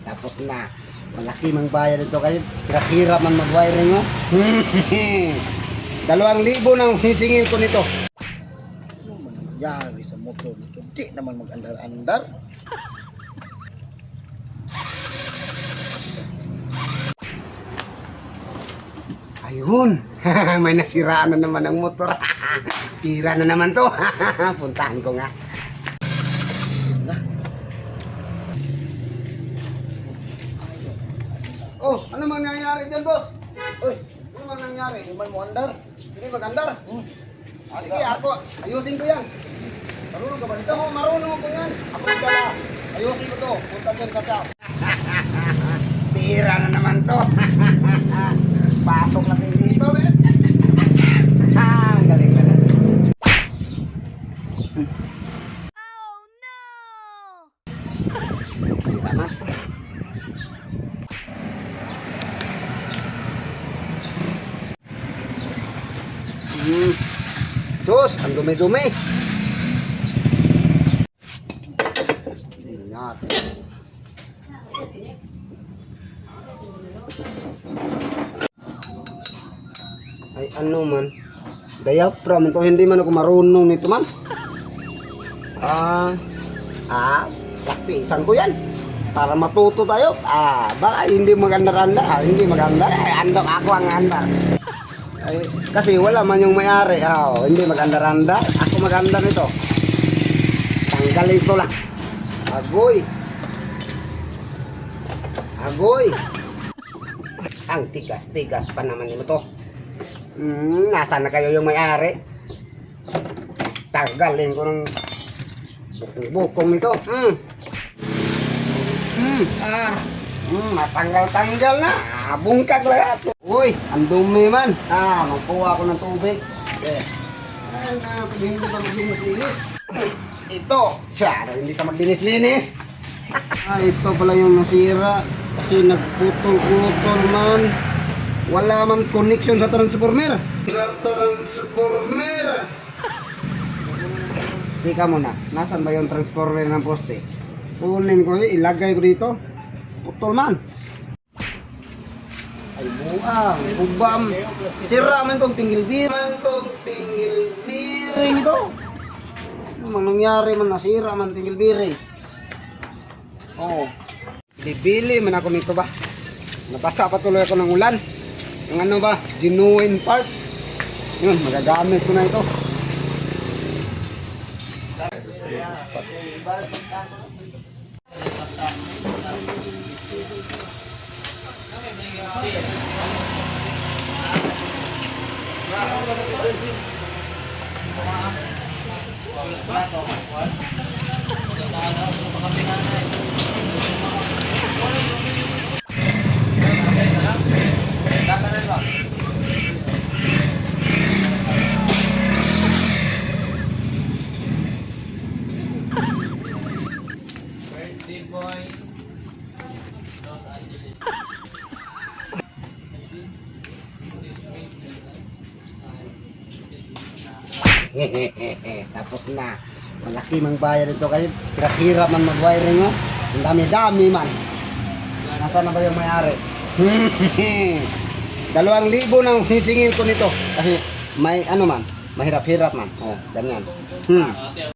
Tapos na. Malaki mang bayad ito kasi hirap man mag-wiring mo. 2,000 nang hisingin ko nito. Ano man nangyari sa motor nito? Di naman mag-andar-andar. Ayun. May nasiraan na naman ang motor. Pira na naman to. Puntahan ko nga. Oh, ano mang nangyayari dyan, boss? Uy, Ano mang nangyayari? di man mo andar. Hindi magandar. Sige, ako. Ayusin ko yan. Marunong ka ba Ito nito? ko, marunong ko yan. Ako nagdala. Ayusin ko to. Punta dyan sa shop. Pira na naman to. Pasok natin dito, eh. Ang galing na. Tama. Dos, ang dumi-dumi. Ingat. Ay ano man, diaphragm to, hindi man ako marunong nito man. Praktisan ko yan. Para matuto tayo. Baka hindi maganda-andar. Hindi maganda. Andok ako ang andar. Ay, kasi wala man yung may-ari. Hindi maganda-andar. Ako maganda nito. Tanggalin ko lang. Agoy. Agoy. Ang tigas-tigas pa naman nito to. Nasaan na kayo yung may-ari? Tanggalin ko ng bukong nito. Matanggal-tanggal na. Bungkag lahat. Uy, ang dumi man. Magkuha ako ng tubig. Hindi ka maglinis-linis. Ito, siya, hindi ka maglinis-linis. Ito pala yung nasira. Kasi nagputol-putol man. Wala man connection sa transformer. Tika muna, nasan ba yung transformer ng poste? Kunin ko yun, ilagay ko dito. Putol man. Ay buang, ubam. Sira man tong tingil biring ito. Ano man nangyari man, nasira man tingil biring. Bibili man ako nito ba? Nabasa pa tuloy ako ng ulan. Yung ano ba, genuine part. Yun, magagamit ko na ito. Tapos na. Malaki mang bayad ito kasi hirap man mag-wiring mo. Ang dami-dami man. Nasaan na ba yung may-ari? 2,000 nang hisingin ko nito kasi may ano man, mahirap-hirap man. Ganyan.